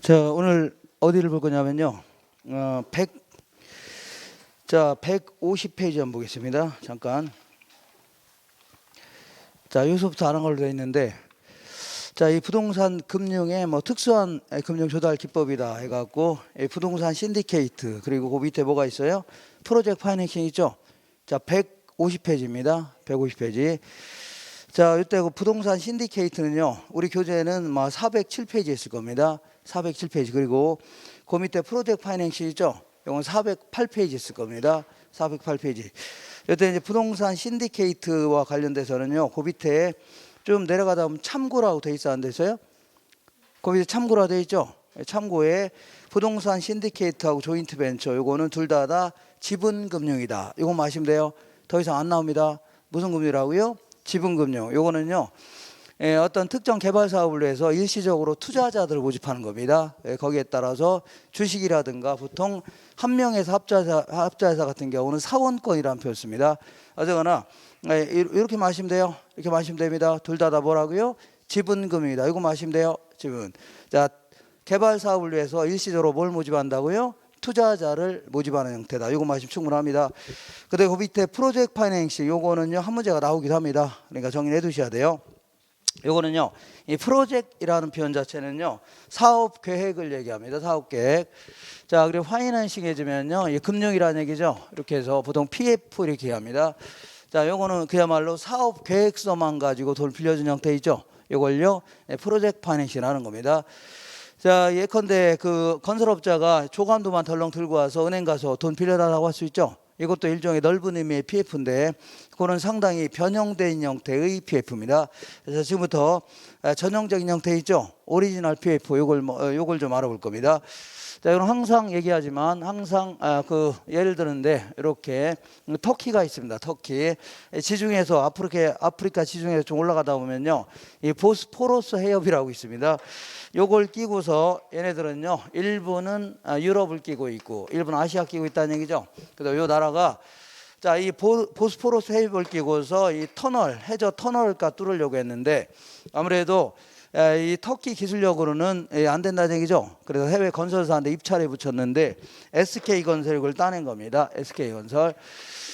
자, 오늘 어디를 볼 거냐면요. 150페이지 한번 보겠습니다. 잠깐. 자, 여기서부터 하는 걸로 되어 있는데, 자, 이 부동산 금융의 뭐 특수한 금융 조달 기법이다 해갖고, 이 부동산 신디케이트, 그리고 그 밑에 뭐가 있어요? 프로젝트 파이낸싱 있죠? 자, 150페이지입니다. 150페이지. 자, 이때 그 부동산 신디케이트는요, 우리 교재에는 막 407페이지 있을 겁니다. 407페이지. 그리고 그 밑에 프로젝트 파이낸싱 있죠? 이건 408페이지 있을 겁니다. 408페이지. 이때 이제 부동산 신디케이트와 관련돼서는요, 그 밑에 좀 내려가다 보면 참고라고 돼 있어, 안 돼서요? 거기서 참고라고 돼 있죠? 참고에 부동산 신디케이트하고 조인트 벤처, 요거는 둘 다 지분금융이다. 요거 아시면 돼요. 더 이상 안 나옵니다. 무슨 금융이라고요? 지분금융. 요거는요, 어떤 특정 개발 사업을 위해서 일시적으로 투자자들을 모집하는 겁니다. 거기에 따라서 주식이라든가 보통 한 명에서 합자회사 같은 경우는 사원권이라는 표현을 씁니다. 어쨌거나 이렇게 마시면 돼요. 이렇게 마시면 됩니다. 둘 다 뭐라고요? 지분금융이다. 이거 마시면 돼요. 지분. 자, 개발 사업을 위해서 일시적으로 뭘 모집한다고요? 투자자를 모집하는 형태다. 이거 마시면 충분합니다. 근데 그 밑에 프로젝트 파이낸싱 요거는요, 한 문제가 나오기도 합니다. 그러니까 정리해 두셔야 돼요. 요거는요, 이 프로젝트라는 표현 자체는요, 사업 계획을 얘기합니다. 사업 계획. 자, 그리고 파이낸싱 해주면요, 이 금융이라는 얘기죠. 이렇게 해서 보통 PF 이렇게 합니다. 자, 요거는 그야말로 사업 계획서만 가지고 돈 빌려준 형태이죠. 요걸요, 프로젝트 파이낸싱이라는 겁니다. 자, 예컨대 그 건설업자가 조감도만 덜렁 들고 와서 은행 가서 돈 빌려달라고 할 수 있죠. 이것도 일종의 넓은 의미의 PF인데, 그거는 상당히 변형된 형태의 PF입니다. 그래서 지금부터 전형적인 형태 있죠. 오리지널 PF, 요걸 좀 알아볼 겁니다. 자, 이건 항상 얘기하지만 항상 예를 드는데, 이렇게 터키가 있습니다. 터키 지중해에서 아프리카 지중해에서 좀 올라가다 보면요, 이 보스포러스 해협이라고 있습니다. 요걸 끼고서 얘네들은요, 일부는 유럽을 끼고 있고 일부는 아시아 끼고 있다는 얘기죠. 그래서 요 나라가 자, 이 보스포러스 해협을 끼고서 이 해저 터널을 뚫으려고 했는데, 아무래도 이 터키 기술력으로는 안 된다는 얘기죠. 그래서 해외 건설사한테 입찰에 붙였는데 SK건설이 그걸 따낸 겁니다. SK건설.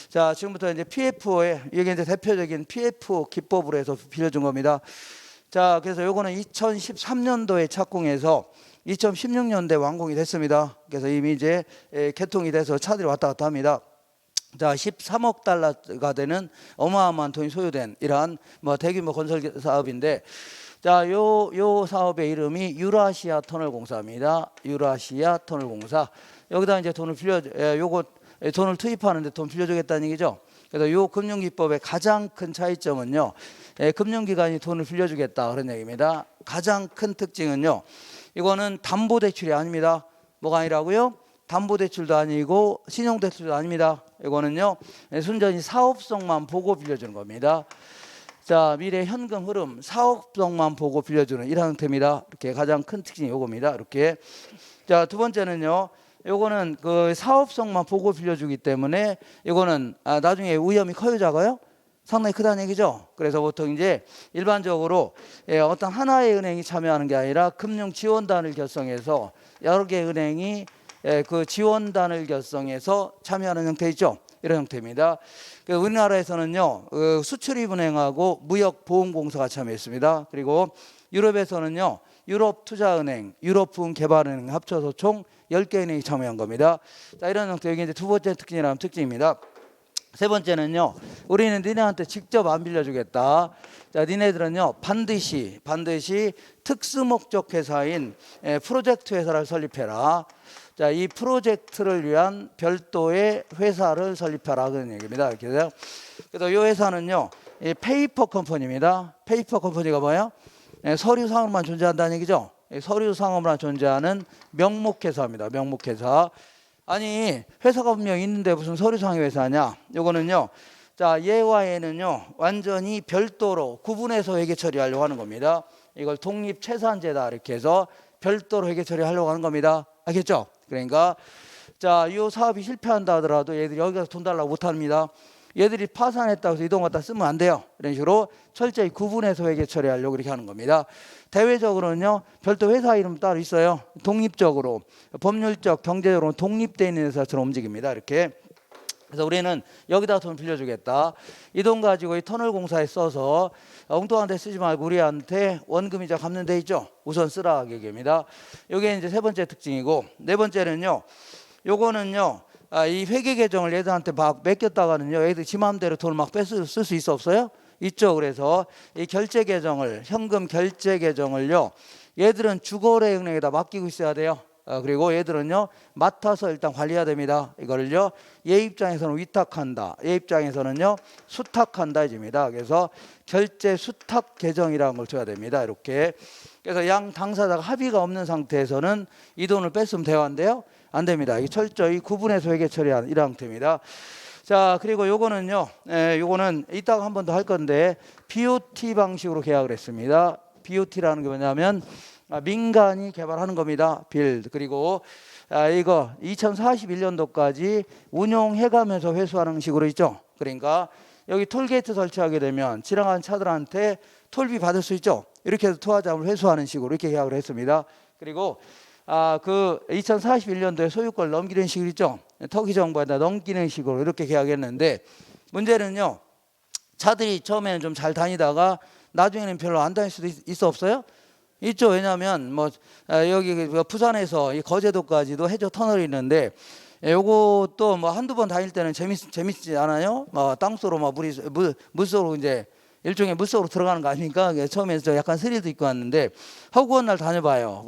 자, 지금부터 이제 PF에, 이게 이제 대표적인 PF 기법으로 해서 빌려준 겁니다. 자, 그래서 요거는 2013년도에 착공해서 2016년도에 완공이 됐습니다. 그래서 이미 이제 개통이 돼서 차들이 왔다 갔다 합니다. 자, 13억 달러가 되는 어마어마한 돈이 소요된 이러한 뭐 대규모 건설 사업인데, 자, 요 사업의 이름이 유라시아 터널 공사입니다. 유라시아 터널 공사. 여기다 이제 돈을 돈을 투입하는데 돈 빌려주겠다는 얘기죠. 그래서 요 금융기법의 가장 큰 차이점은요, 금융기관이 돈을 빌려주겠다 그런 얘기입니다. 가장 큰 특징은요, 이거는 담보대출이 아닙니다. 뭐가 아니라고요? 담보대출도 아니고 신용대출도 아닙니다. 이거는요, 순전히 사업성만 보고 빌려주는 겁니다. 자, 미래 현금 흐름 사업성만 보고 빌려주는 이런 형태입니다. 이렇게 가장 큰 특징이 요겁니다. 이렇게. 자, 두 번째는요, 요거는 그 사업성만 보고 빌려주기 때문에 이거는 나중에 위험이 커요, 작아요? 상당히 크다는 얘기죠. 그래서 보통 이제 일반적으로 어떤 하나의 은행이 참여하는 게 아니라 금융지원단을 결성해서 여러 개의 은행이 그 지원단을 결성해서 참여하는 형태 있죠. 이런 형태입니다. 우리나라에서는요, 수출입은행하고 무역보험공사가 참여했습니다. 그리고 유럽에서는요, 유럽투자은행, 유럽부흥개발은행 합쳐서 총 10개 은행이 참여한 겁니다. 자, 이런 형태, 여기 이제 두 번째 특징이라는 특징입니다. 세 번째는요, 우리는 니네한테 직접 안 빌려주겠다. 자, 니네들은요, 반드시 특수목적 회사인 프로젝트 회사를 설립해라. 자, 이 프로젝트를 위한 별도의 회사를 설립하라 그런 얘기입니다. 그래서 이 회사는요, 이 페이퍼 컴퍼니입니다. 페이퍼 컴퍼니가 뭐예요? 서류상으로만 존재한다는 얘기죠. 서류상으로만 존재하는 명목회사입니다. 명목회사. 아니, 회사가 분명히 있는데 무슨 서류상의 회사냐? 요거는요, 자, 얘와 얘는요, 완전히 별도로 구분해서 회계 처리하려고 하는 겁니다. 이걸 독립채산제다 이렇게 해서 별도로 회계 처리하려고 하는 겁니다. 알겠죠? 그러니까 자, 이 사업이 실패한다 하더라도 얘들이 여기 가서 돈 달라고 못 합니다. 얘들이 파산했다고 해서 이동 갖다 쓰면 안 돼요. 이런 식으로 철저히 구분해서 회계 처리하려고 이렇게 하는 겁니다. 대외적으로는요, 별도 회사 이름 따로 있어요. 독립적으로, 법률적, 경제적으로 독립되어 있는 회사처럼 움직입니다. 이렇게. 그래서 우리는 여기다 돈 빌려주겠다. 이 돈 가지고 이 터널 공사에 써서 엉뚱한 데 쓰지 말고 우리한테 원금이자 갚는 데 있죠. 우선 쓰라 얘기입니다. 이게 이제 세 번째 특징이고, 네 번째는요, 요거는요, 이 회계 계정을 얘들한테 막 맡겼다가는요, 얘들 지 마음대로 돈을 막 쓸 수 있어 없어요? 있죠. 그래서 이 결제 계정을, 현금 결제 계정을요, 얘들은 주거래은행에다 맡기고 있어야 돼요. 그리고 얘들은요, 맡아서 일단 관리해야 됩니다. 이거를요, 얘 입장에서는 위탁한다, 얘 입장에서는요, 수탁한다 이집니다. 그래서 결제 수탁 계정이라는 걸 줘야 됩니다. 이렇게. 그래서 양 당사자가 합의가 없는 상태에서는 이 돈을 뺐으면 대화인데요, 안 됩니다. 이게 철저히 구분해서 회계 처리하는 이런 형태입니다. 자, 그리고 요거는요, 요거는 이따가 한 번 더 할 건데, BOT 방식으로 계약을 했습니다. BOT라는 게 뭐냐면 민간이 개발하는 겁니다. 빌드. 그리고 이거 2041년도까지 운용해가면서 회수하는 식으로 있죠. 그러니까 여기 톨게이트 설치하게 되면 지나가는 차들한테 톨비 받을 수 있죠. 이렇게 해서 투하자금을 회수하는 식으로 이렇게 계약을 했습니다. 그리고 그 2041년도에 소유권을 넘기는 식으로 있죠. 터키 정부에다 넘기는 식으로 이렇게 계약했는데, 문제는요, 차들이 처음에는 좀 잘 다니다가 나중에는 별로 안 다닐 수도 있어 없어요? 있죠. 왜냐하면 뭐 여기 부산에서 이 거제도까지도 해저 터널이 있는데, 요것도 뭐 한두 번 다닐 때는 재밌지 않아요? 땅속으로 막 물속으로 이제 일종의 물속으로 들어가는 거 아닙니까? 처음에 저 약간 스릴도 있고 왔는데, 허구한 날 다녀봐요.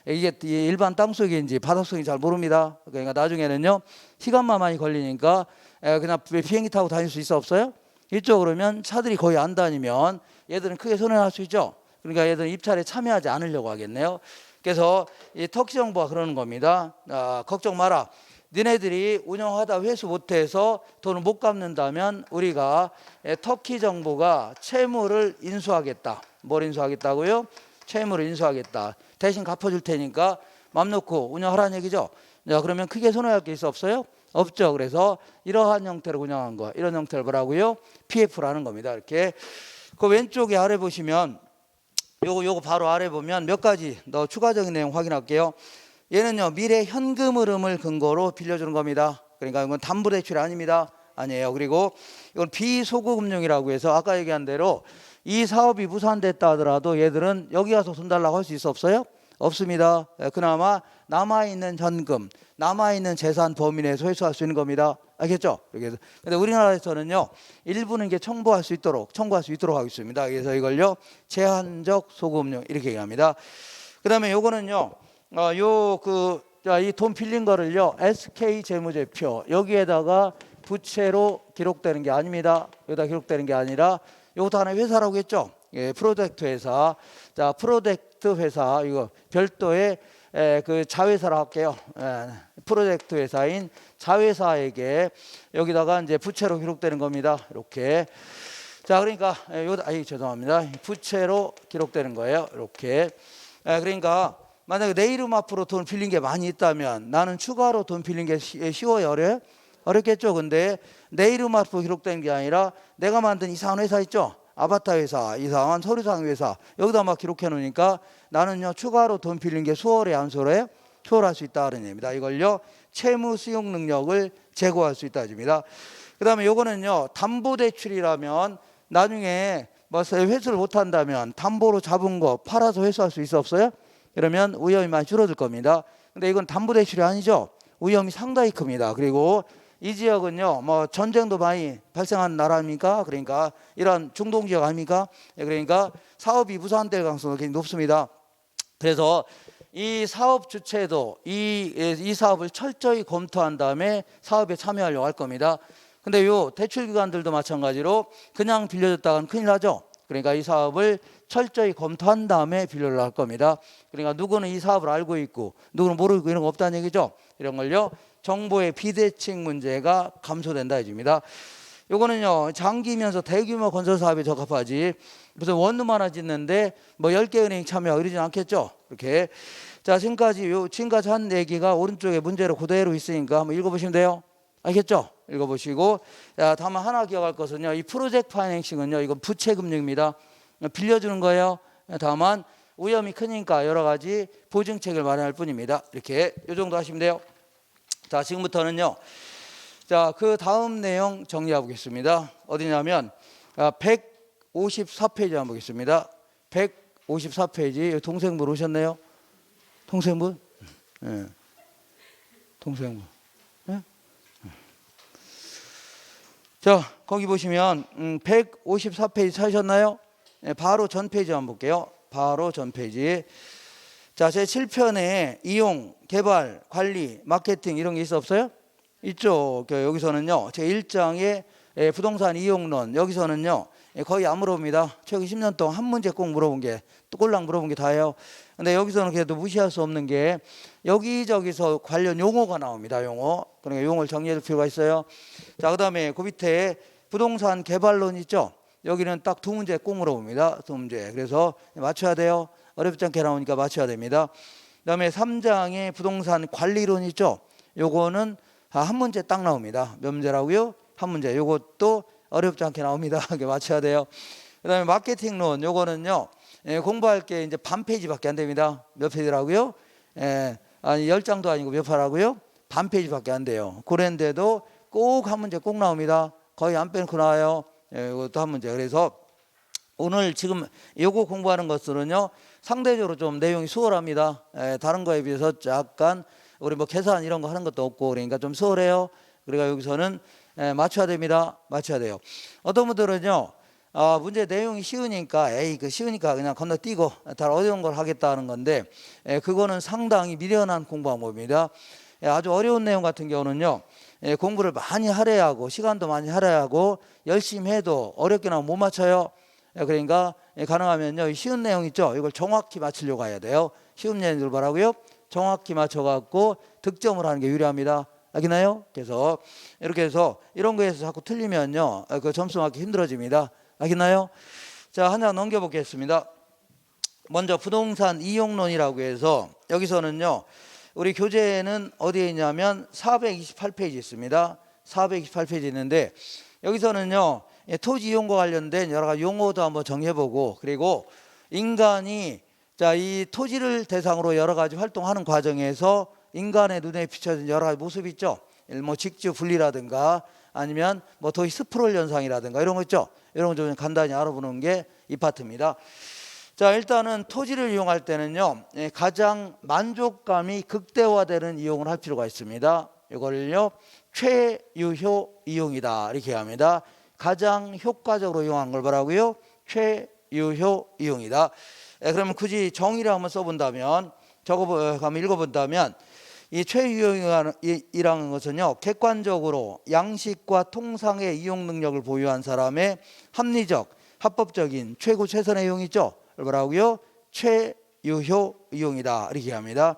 이게 일반 땅속인지 바닷속인지 잘 모릅니다. 그러니까 나중에는요, 시간만 많이 걸리니까 그냥 비행기 타고 다닐 수 있어 없어요? 있죠. 그러면 차들이 거의 안 다니면 얘들은 크게 손해날 수 있죠. 그러니까 얘들은 입찰에 참여하지 않으려고 하겠네요. 그래서 이 터키 정부가 그러는 겁니다. 걱정 마라. 니네들이 운영하다 회수 못해서 돈을 못 갚는다면 우리가 터키 정부가 채무를 인수하겠다. 뭘 인수하겠다고요? 채무를 인수하겠다. 대신 갚아줄 테니까 맘 놓고 운영하라는 얘기죠. 자, 그러면 크게 손해할 게 있어 없어요? 없죠. 그래서 이러한 형태로 운영한 거, 이런 형태를 뭐라고요? PF라는 겁니다. 이렇게. 그 왼쪽에 아래 보시면 요거 바로 아래 보면 몇 가지 더 추가적인 내용 확인할게요. 얘는요, 미래 현금 흐름을 근거로 빌려주는 겁니다. 그러니까 이건 담보대출이 아닙니다. 아니에요. 그리고 이건 비소구금융이라고 해서 아까 얘기한 대로 이 사업이 무산됐다 하더라도 얘들은 여기 가서 돈 달라고 할 수 있어 없어요? 없습니다. 그나마 남아있는 현금, 남아있는 재산 범위 내에서 회수할 수 있는 겁니다. 알겠죠? 그래서 근데 우리나라에서는요, 일부는 이게 청구할 수 있도록 하고 있습니다. 그래서 이걸요, 제한적 소금융 이렇게 얘기합니다. 그다음에 요거는요, 이 돈 빌린 거를요, SK 재무제표 여기에다가 부채로 기록되는 게 아닙니다. 여기다 기록되는 게 아니라 요것도 하나의 회사라고 했죠. 예, 프로젝트 회사. 자, 프로젝트 회사 이거 별도의 그 자회사로 할게요. 프로젝트 회사인 자회사에게 여기다가 이제 부채로 기록되는 겁니다. 이렇게. 자, 그러니까 죄송합니다. 부채로 기록되는 거예요. 이렇게. 그러니까 만약에 내 이름 앞으로 돈 빌린 게 많이 있다면 나는 추가로 돈 빌린 게 쉬워요? 어려요? 어렵겠죠. 근데 내 이름 앞으로 기록된 게 아니라 내가 만든 이상한 회사 있죠. 아바타 회사, 이상한 서류상 회사 여기다 막 기록해 놓으니까 나는요, 추가로 돈 빌린 게 수월해 안 수월해요? 수월할 수 있다는 얘기입니다. 이걸요, 채무 수용 능력을 제고할 수 있다는 얘기입니다. 그 다음에 요거는요, 담보대출이라면 나중에 뭐 회수를 못한다면 담보로 잡은 거 팔아서 회수할 수 있어 없어요? 그러면 위험이 많이 줄어들 겁니다. 근데 이건 담보대출이 아니죠. 위험이 상당히 큽니다. 그리고 이 지역은요, 뭐 전쟁도 많이 발생한 나라입니까? 그러니까 이런 중동 지역 아닙니까? 그러니까 사업이 무산될 가능성이 굉장히 높습니다. 그래서 이 사업 주체도 이 사업을 철저히 검토한 다음에 사업에 참여하려고 할 겁니다. 근데 요 대출 기관들도 마찬가지로 그냥 빌려줬다가는 큰일 나죠. 그러니까 이 사업을 철저히 검토한 다음에 빌려를 할 겁니다. 그러니까 누구는 이 사업을 알고 있고 누구는 모르고 이런 거 없다는 얘기죠. 이런 걸요, 정보의 비대칭 문제가 감소된다 이집니다. 요거는요, 장기면서 대규모 건설 사업에 적합하지 무슨 원룸 하나 짓는데 뭐 10개 은행이 참여하고 이러진 않겠죠. 이렇게. 자, 지금까지 한 얘기가 오른쪽에 문제로 그대로 있으니까 한번 읽어보시면 돼요. 알겠죠? 읽어보시고. 자, 다만 하나 기억할 것은요, 이 프로젝트 파이낸싱은요, 이건 부채 금융입니다. 빌려주는 거예요. 다만 위험이 크니까 여러 가지 보증책을 마련할 뿐입니다. 이렇게 이 정도 하시면 돼요. 자, 지금부터는요, 자, 그 다음 내용 정리해 보겠습니다. 어디냐면 154페이지 한번 보겠습니다. 154페이지. 동생분 오셨네요. 동생분? 네. 동생분. 네? 자, 거기 보시면 154페이지 찾으셨나요? 네, 바로 전 페이지 한번 볼게요. 바로 전 페이지. 자, 제 7편에 이용, 개발, 관리, 마케팅 이런 게 있어 없어요? 있죠. 여기서는요, 제 1장에 부동산 이용론, 여기서는요 거의 안 물어봅니다. 최근 10년 동안 한 문제 꼭 물어본 게, 또 꼴랑 물어본 게 다예요. 근데 여기서는 그래도 무시할 수 없는 게 여기저기서 관련 용어가 나옵니다. 용어. 그러니까 용어를 정리해 줄 필요가 있어요. 자, 그 다음에 그 밑에 부동산 개발론 있죠. 여기는 딱 두 문제 꼭 물어봅니다. 두 문제. 그래서 맞춰야 돼요. 어렵지 않게 나오니까 맞춰야 됩니다. 그 다음에 3장에 부동산 관리론 있죠. 요거는 한 문제 딱 나옵니다. 몇 문제라고요? 한 문제. 요것도 어렵지 않게 나옵니다. 맞춰야 돼요. 그 다음에 마케팅론. 요거는요, 공부할 게 이제 반 페이지밖에 안 됩니다. 몇 페이지라고요? 아니, 10장도 아니고 몇 파라고요? 반 페이지밖에 안 돼요. 그런데도 꼭 한 문제 꼭 나옵니다. 거의 안 빼놓고 나와요. 이것도 한 문제. 그래서 오늘 지금 요거 공부하는 것들은요, 상대적으로 좀 내용이 수월합니다. 다른 거에 비해서 약간 우리 뭐 계산 이런 거 하는 것도 없고 그러니까 좀 수월해요. 그러니까 여기서는 맞춰야 됩니다. 맞춰야 돼요. 어떤 분들은요, 문제 내용이 쉬우니까 그 쉬우니까 그냥 건너뛰고 다 어려운 걸 하겠다는 건데, 그거는 상당히 미련한 공부 방법입니다. 아주 어려운 내용 같은 경우는요, 공부를 많이 하려야 하고 시간도 많이 하려야 하고 열심히 해도 어렵게 나오면 못 맞춰요. 그러니까 가능하면요, 쉬운 내용 있죠, 이걸 정확히 맞추려고 해야 돼요. 쉬운 내용들 뭐라고요? 정확히 맞춰갖고 득점을 하는 게 유리합니다. 알겠나요? 그래서 이렇게 해서 이런 거에서 자꾸 틀리면요, 그 점수 맞기 힘들어집니다. 알겠나요? 자, 하나 넘겨보겠습니다. 먼저 부동산 이용론이라고 해서 여기서는요, 우리 교재는 어디에 있냐면 428페이지 있습니다. 428페이지 있는데 여기서는요, 토지 이용과 관련된 여러 가지 용어도 한번 정해보고, 그리고 인간이 자, 이 토지를 대상으로 여러 가지 활동하는 과정에서 인간의 눈에 비춰진 여러 가지 모습이 있죠. 뭐 직주 분리라든가 아니면 뭐 도시 스프롤 현상이라든가 이런 거 있죠. 이런 거 좀 간단히 알아보는 게 이 파트입니다. 자, 일단은 토지를 이용할 때는요, 가장 만족감이 극대화되는 이용을 할 필요가 있습니다. 이걸요, 최유효 이용이다 이렇게 합니다. 가장 효과적으로 이용한 걸 뭐라고요? 최유효 이용이다. 그러면 굳이 정의를 한번 써본다면, 한번 읽어본다면, 이 최유효이라는 것은요, 객관적으로 양식과 통상의 이용 능력을 보유한 사람의 합리적, 합법적인 최고 최선의 이용이죠. 뭐라고요? 최유효 이용이다 이렇게 합니다.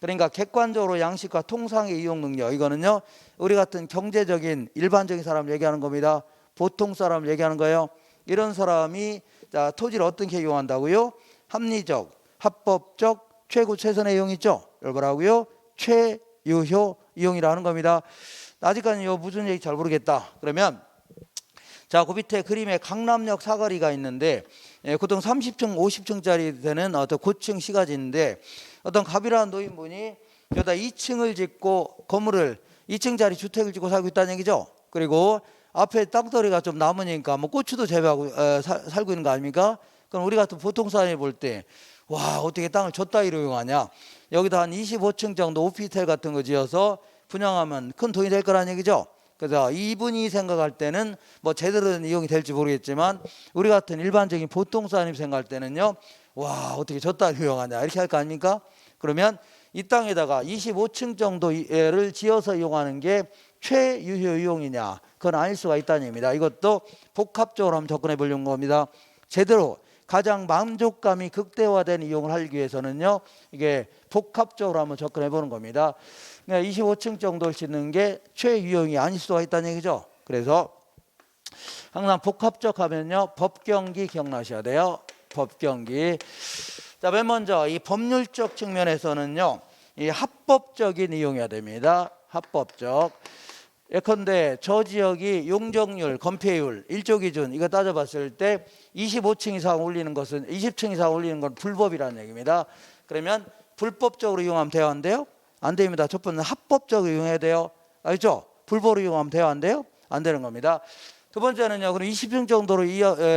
그러니까 객관적으로 양식과 통상의 이용 능력, 이거는요, 우리 같은 경제적인 일반적인 사람 얘기하는 겁니다. 보통 사람 얘기하는 거예요. 이런 사람이 자, 토지를 어떻게 이용한다고요? 합리적, 합법적, 최고 최선의 이용 있죠. 이걸 뭐라고요? 최유효 이용이라는 겁니다. 아직까지는 무슨 얘기 잘 모르겠다. 그러면 자, 그 밑에 그림에 강남역 사거리가 있는데, 보통 30층, 50층짜리 되는 어떤 고층 시가지인데, 어떤 갑이라는 노인분이 여기다 2층을 짓고 건물을 2층짜리 주택을 짓고 살고 있다는 얘기죠. 그리고 앞에 땅덩어리가 좀 남으니까 뭐 고추도 재배하고 살고 있는 거 아닙니까? 그럼 우리 같은 보통 사람이 볼 때, 와, 어떻게 땅을 저 따위로 이용하냐? 여기다 한 25층 정도 오피스텔 같은 거 지어서 분양하면 큰 돈이 될 거라는 얘기죠. 그래서 이분이 생각할 때는 뭐 제대로 된 이용이 될지 모르겠지만, 우리 같은 일반적인 보통 사람이 생각할 때는요, 와, 어떻게 저 따위로 이용하냐 이렇게 할 거 아닙니까? 그러면 이 땅에다가 25층 정도를 지어서 이용하는 게 최유효 이용이냐? 그건 아닐 수가 있다는 얘기입니다. 이것도 복합적으로 한번 접근해 보려는 겁니다. 제대로 가장 만족감이 극대화된 이용을 하기 위해서는요, 이게 복합적으로 한번 접근해 보는 겁니다. 그러니까 25층 정도를 짓는 게 최유용이 아닐 수가 있다는 얘기죠. 그래서 항상 복합적 하면요, 법경기 기억나셔야 돼요. 법경기. 자, 맨 먼저 이 법률적 측면에서는요, 이 합법적인 이용이어야 됩니다. 합법적. 예컨대 저 지역이 용적률, 건폐율, 일조 기준 이거 따져봤을 때 25층 이상 올리는 것은 20층 이상 올리는 건 불법이라는 얘기입니다. 그러면 불법적으로 이용하면 돼요, 안 돼요? 안 됩니다. 첫 번째는 합법적으로 이용해야 돼요. 알죠? 불법으로 이용하면 돼요, 안 돼요? 안 되는 겁니다. 두 번째는요. 그럼 20층 정도로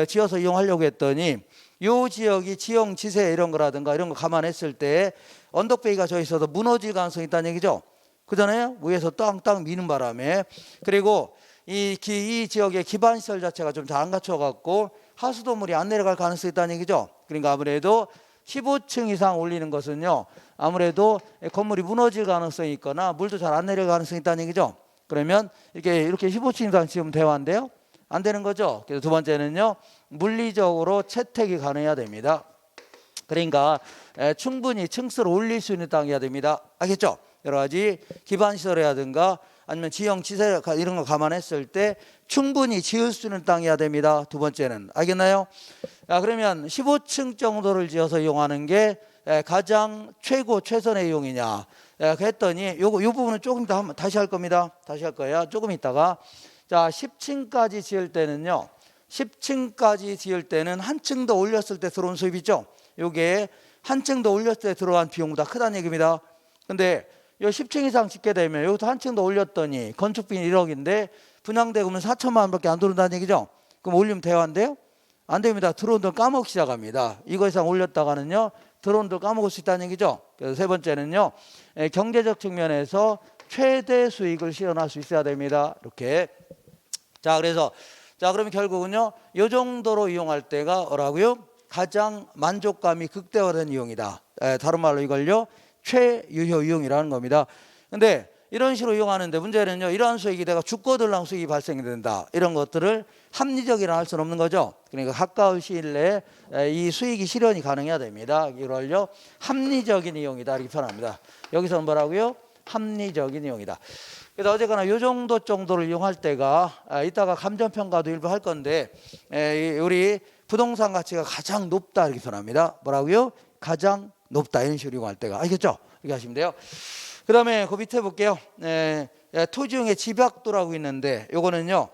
지어서 이용하려고 했더니 요 지역이 지형, 지세 이런 거라든가 이런 거 감안했을 때 언덕배기가 져 있어서 무너질 가능성이 있다는 얘기죠. 그잖아요. 위에서 땅 미는 바람에. 그리고 이 지역의 기반 시설 자체가 좀 잘 안 갖춰 갖고 하수도물이 안 내려갈 가능성이 있다는 얘기죠. 그러니까 아무래도 15층 이상 올리는 것은요, 아무래도 건물이 무너질 가능성이 있거나 물도 잘 안 내려갈 가능성이 있다는 얘기죠. 그러면 이렇게 15층 이상 지으면 돼요, 안 돼요? 안 되는 거죠. 그래서 두 번째는요, 물리적으로 채택이 가능해야 됩니다. 그러니까 충분히 층수를 올릴 수 있는 땅이어야 됩니다. 알겠죠? 여러 가지 기반 시설이라든가 아니면 지형, 지세 이런 거 감안했을 때 충분히 지을 수 있는 땅이어야 됩니다. 두 번째는. 알겠나요? 그러면 15층 정도를 지어서 이용하는 게 가장 최선의 이용이냐 했더니 요 부분은 조금 더 다시 할 겁니다. 다시 할 거예요. 조금 있다가. 자, 10층까지 지을 때는요, 10층까지 지을 때는 한 층 더 올렸을 때 들어온 수입이죠. 요게 한 층 더 올렸을 때 들어간 비용보다 크다는 얘기입니다. 근데 요 10층 이상 짓게 되면 여기서 한 층 더 올렸더니 건축비는 1억인데 분양대금은 4천만 원밖에 안 들어온다는 얘기죠. 그럼 올리면 돼요, 안 돼요? 안 됩니다. 들어온 돈 까먹기 시작합니다. 이거 이상 올렸다가는요, 들어온 돈 까먹을 수 있다는 얘기죠. 그래서 세 번째는요, 경제적 측면에서 최대 수익을 실현할 수 있어야 됩니다. 이렇게. 자, 그러면 결국은요, 이 정도로 이용할 때가 뭐라고요? 가장 만족감이 극대화된 이용이다. 다른 말로 이걸요, 최유효 이용이라는 겁니다. 근데 이런 식으로 이용하는데 문제는요, 이러한 수익이 내가 죽고들랑 수익이 발생이 된다. 이런 것들을 합리적이라 할 수는 없는 거죠. 그러니까 가까운 시일 내에 이 수익이 실현이 가능해야 됩니다. 이걸요, 합리적인 이용이다 이렇게 표현합니다. 여기서는 뭐라고요? 합리적인 이용이다. 그래서 어쨌거나 이 정도를 이용할 때가 이따가 감정평가도 일부 할 건데 우리 부동산 가치가 가장 높다 이렇게 표현합니다. 뭐라고요? 가장 높다 이런 식으로 이용할 때가. 알겠죠? 이렇게 하시면 돼요. 그 다음에 그 밑에 볼게요. 토지용의 집약도라고 있는데 요거는요,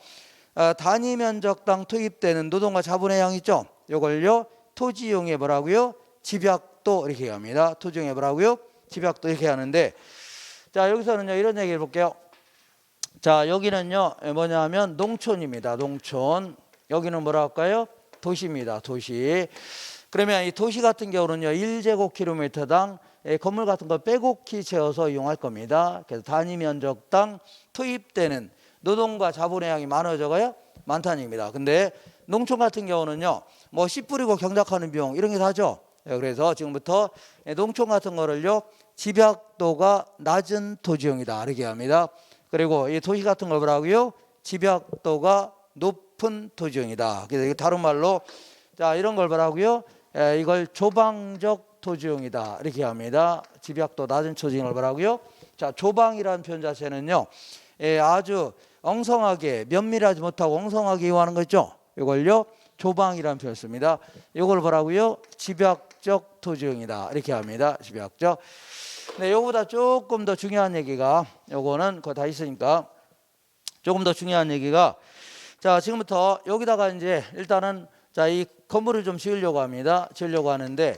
단위 면적당 투입되는 노동과 자본의 양 있죠? 요걸요, 토지용의 뭐라고요? 집약도 이렇게 합니다. 토지용의 뭐라고요? 집약도 이렇게 하는데, 자, 여기서는요, 이런 얘기를 볼게요. 자, 여기는요, 뭐냐면 농촌입니다. 농촌. 여기는 뭐라 할까요? 도시입니다. 도시. 그러면 이 도시 같은 경우는요, 1제곱킬로미터당 건물 같은 거 빼곡히 채워서 이용할 겁니다. 그래서 단위 면적당 투입되는 노동과 자본의 양이 많아요, 적어요? 많다는 얘기입니다. 근데 농촌 같은 경우는요, 뭐 씨 뿌리고 경작하는 비용 이런 게 다죠. 그래서 지금부터 농촌 같은 거를요, 집약도가 낮은 토지용이다 이렇게 합니다. 그리고 이 도시 같은 걸 뭐라고요? 집약도가 높은 토지용이다. 그래서 이게 다른 말로, 자, 이런 걸 뭐라고요? 이걸 조방적 토지용이다 이렇게 합니다. 집약도 낮은 토지용을 뭐라고요? 자, 조방이라는 표현 자체는요, 아주 엉성하게 면밀하지 못하고 엉성하게 이용하는 거 있죠? 이걸요, 조방이라는 표현을 씁니다. 이걸 뭐라고요? 집약적 토지용이다 이렇게 합니다. 집약적. 네, 요거보다 조금 더 중요한 얘기가, 요거는 그거 다 있으니까 조금 더 중요한 얘기가, 자, 지금부터 여기다가 이제 일단은 자, 이 건물을 좀 지으려고 합니다. 지으려고 하는데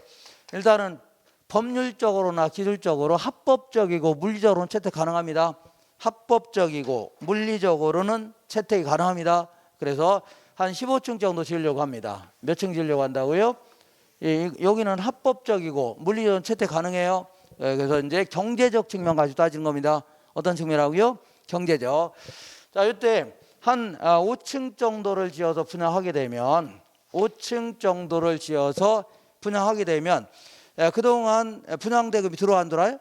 일단은 법률적으로나 기술적으로 합법적이고 물리적으로는 채택 가능합니다. 합법적이고 물리적으로는 채택이 가능합니다. 그래서 한 15층 정도 지으려고 합니다. 몇 층 지으려고 한다고요? 여기는 합법적이고 물리적으로는 채택 가능해요. 그래서 이제 경제적 측면 가지고 따지는 겁니다. 어떤 측면이라고요? 경제적. 자, 이때 한 5층 정도를 지어서 분양하게 되면 5층 정도를 지어서 분양하게 되면 그동안 분양대금이 들어와 안 들어와요?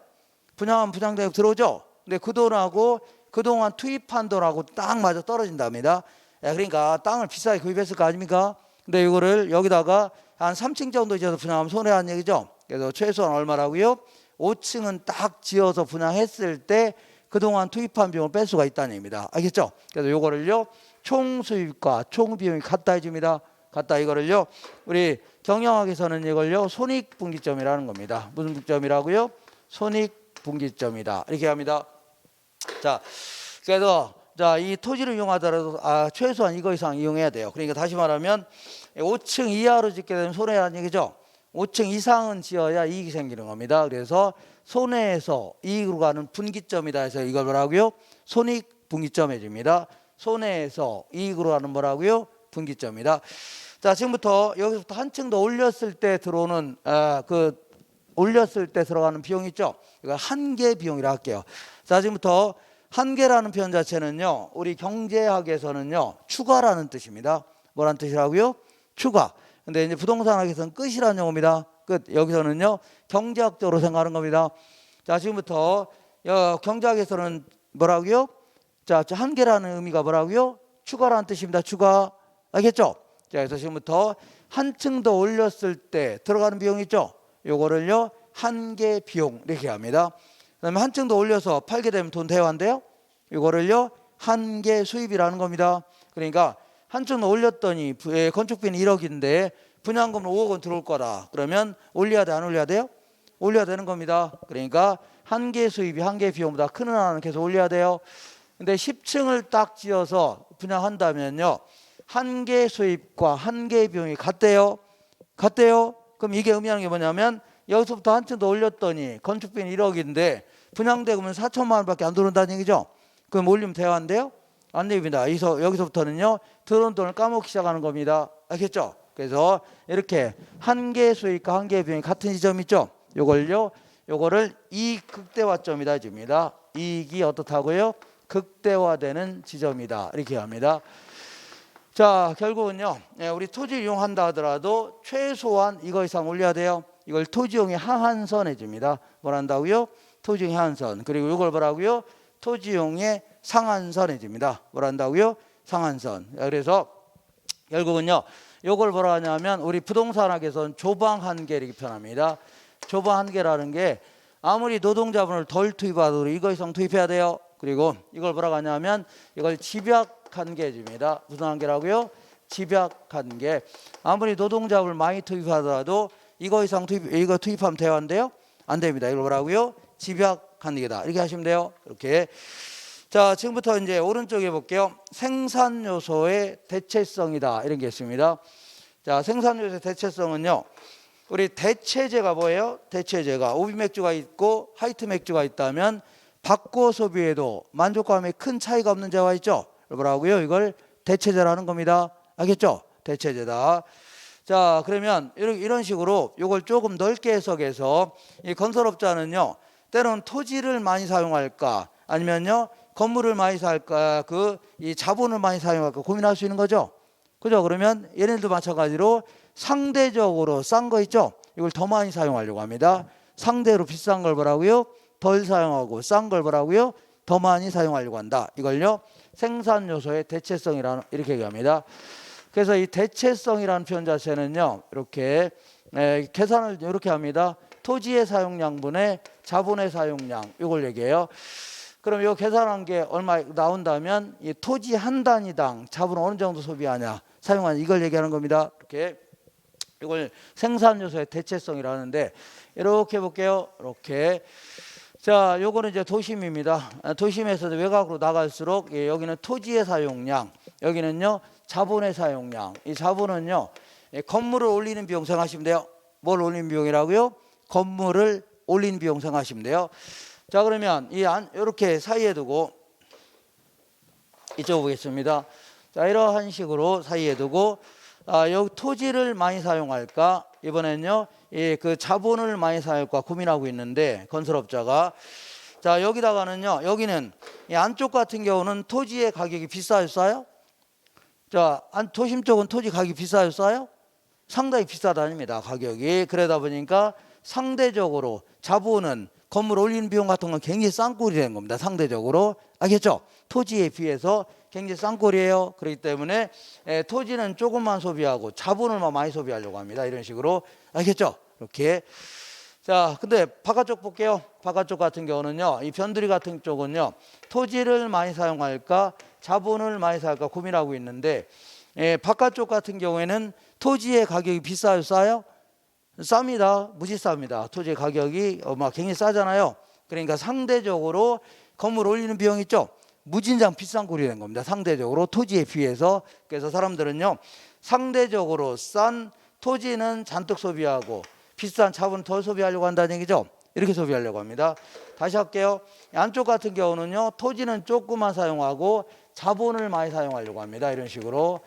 분양하면 분양대금 들어오죠? 근데 그 돈하고 그동안 투입한 돈하고 딱 맞아 떨어진답니다. 그러니까 땅을 비싸게 구입했을 거 아닙니까? 근데 이거를 여기다가 한 3층 정도 지어서 분양하면 손해라는 얘기죠. 그래서 최소한 얼마라고요? 5층은 딱 지어서 분양했을 때 그동안 투입한 비용을 뺄 수가 있다는 얘기입니다. 알겠죠? 그래서 요거를요, 총 수입과 총 비용이 같다 해줍니다. 같다. 이거를요, 우리 경영학에서는 이걸요, 손익분기점이라는 겁니다. 무슨 분기점이라고요? 손익분기점이다 이렇게 합니다. 자, 그래서 자, 이 토지를 이용하더라도 최소한 이거 이상 이용해야 돼요. 그러니까 다시 말하면 5층 이하로 짓게 되면 손해라는 얘기죠. 5층 이상은 지어야 이익이 생기는 겁니다. 그래서 손해에서 이익으로 가는 분기점이다 해서 이걸 뭐라고요? 손익 분기점해집니다. 손해에서 이익으로 가는 뭐라고요? 분기점이다. 자, 지금부터 여기서부터 한 층 더 올렸을 때 들어오는 올렸을 때 들어가는 비용 있죠? 이걸 한계 비용이라 할게요. 자, 지금부터 한계라는 표현 자체는요, 우리 경제학에서는요, 추가라는 뜻입니다. 뭐라는 뜻이라고요? 추가. 근데 이제 부동산학에서는 끝이라는 용어입니다. 끝. 여기서는요, 경제학적으로 생각하는 겁니다. 자, 지금부터 경제학에서는 뭐라고요? 자, 한계라는 의미가 뭐라고요? 추가라는 뜻입니다. 추가. 알겠죠? 자, 그래서 지금부터 한 층 더 올렸을 때 들어가는 비용 있죠? 요거를요, 한계 비용 이렇게 합니다. 그다음에 한 층 더 올려서 팔게 되면 돈 대환돼요. 이거를요, 한계 수입이라는 겁니다. 그러니까 한 층 더 올렸더니 건축비는 1억인데 분양금은 5억 원 들어올 거다. 그러면 올려야 돼, 안 올려야 돼요? 올려야 되는 겁니다. 그러니까 한계 수입이 한계 비용보다 큰 하나는 계속 올려야 돼요. 근데 10층을 딱 지어서 분양한다면요, 한계 수입과 한계 비용이 같대요. 같대요. 그럼 이게 의미하는 게 뭐냐면 여기서부터 한 층 더 올렸더니 건축비는 1억인데 분양대금은 4천만 원밖에 안 들어온다는 얘기죠. 그럼 올리면 대환돼요? 안 됩니다. 여기서부터는요, 들어온 돈을 까먹기 시작하는 겁니다. 알겠죠? 그래서 이렇게 한계 수익과 한계 비용이 같은 지점 있죠? 요거를 이익 극대화점이다 해줍니다. 이익이 어떻다고요? 극대화되는 지점이다. 이렇게 합니다. 자, 결국은요, 우리 토지를 이용한다 하더라도 최소한 이거 이상 올려야 돼요. 이걸 토지용의 하한선 해줍니다. 뭘 한다고요? 토지용의 하한선. 그리고 이걸 뭐라고요? 토지용의 상한선 해줍니다. 뭘 한다고요? 상한선. 그래서 결국은요, 이걸 뭐라 하냐면 우리 부동산학에서는 조방 한계 이렇게 표현합니다. 조방 한계라는 게 아무리 노동자분을 덜 투입하더라도 이거 이상 투입해야 돼요. 그리고 이걸 뭐라고 하냐면 이걸 집약 한계 해줍니다. 무슨 한계라고요? 집약 한계. 아무리 노동자분을 많이 투입하더라도 이거 이상 이거 투입하면 대환돼요? 안 됩니다. 이걸 뭐라고요? 집약 한계다. 이렇게 하시면 돼요. 이렇게. 자, 지금부터 이제 오른쪽에 볼게요. 생산 요소의 대체성이다. 이런 게 있습니다. 자, 생산 요소의 대체성은요, 우리 대체제가 뭐예요? 대체제가 오비 맥주가 있고 화이트 맥주가 있다면 바꿔 소비에도 만족감에 큰 차이가 없는 제가 있죠? 뭐라고요? 이걸 대체제라는 겁니다. 알겠죠? 대체제다. 자, 그러면 이런 식으로 이걸 조금 넓게 해석해서 이 건설업자는요, 때로는 토지를 많이 사용할까 아니면요 건물을 많이 살까 이 자본을 많이 사용할까 고민할 수 있는 거죠. 그죠? 그러면 얘네들도 마찬가지로 상대적으로 싼 거 있죠? 이걸 더 많이 사용하려고 합니다. 상대로 비싼 걸 뭐라고요? 덜 사용하고 싼 걸 뭐라고요? 더 많이 사용하려고 한다. 이걸요, 생산 요소의 대체성이라는 이렇게 얘기합니다. 그래서 이 대체성이라는 표현 자체는요, 이렇게 계산을 이렇게 합니다. 토지의 사용량분의 자본의 사용량, 이걸 얘기해요. 그럼 이 계산한 게 얼마 나온다면 이 토지 한 단위당 자본을 어느 정도 소비하냐, 사용하냐, 이걸 얘기하는 겁니다. 이렇게 이걸 생산 요소의 대체성이라는데 이렇게 볼게요. 이렇게. 자, 요거는 이제 도심입니다. 도심에서 외곽으로 나갈수록 여기는 토지의 사용량, 여기는요 자본의 사용량. 이 자본은요 건물을 올리는 비용 생각하시면 돼요. 뭘 올리는 비용이라고요? 건물을 올리는 비용 생각하시면 돼요. 자, 그러면 이렇게 사이에 두고 이쪽 보겠습니다. 자, 이러한 식으로 사이에 두고 여기 토지를 많이 사용할까? 이번엔요 그 자본을 많이 사용할까 고민하고 있는데 건설업자가, 자, 여기다가는요, 여기는 이 안쪽 같은 경우는 토지의 가격이 비싸요, 싸요? 자, 도심 쪽은 토지 가격이 비싸요, 싸요? 상당히 비싸다닙니다, 가격이. 그러다 보니까 상대적으로 자본은 건물 올리는 비용 같은 건 굉장히 싼 꼴이 되는 겁니다. 상대적으로. 알겠죠? 토지에 비해서 굉장히 싼 꼴이에요. 그렇기 때문에 토지는 조금만 소비하고 자본을 많이 소비하려고 합니다. 이런 식으로. 알겠죠? 이렇게. 자, 근데 바깥쪽 볼게요. 바깥쪽 같은 경우는요, 이 변두리 같은 쪽은요, 토지를 많이 사용할까 자본을 많이 사용할까 고민하고 있는데, 바깥쪽 같은 경우에는 토지의 가격이 비싸요, 싸요? 쌉니다. 무지 쌉니다. 토지의 가격이 굉장히 싸잖아요. 그러니까 상대적으로 건물 올리는 비용 있죠? 무진장 비싼 꼴이 된 겁니다. 상대적으로 토지에 비해서. 그래서 사람들은요, 상대적으로 싼 토지는 잔뜩 소비하고 비싼 차분은 덜 소비하려고 한다는 얘기죠. 이렇게 소비하려고 합니다. 다시 할게요. 안쪽 같은 경우는요, 토지는 조금만 사용하고 자본을 많이 사용하려고 합니다. 이런 식으로.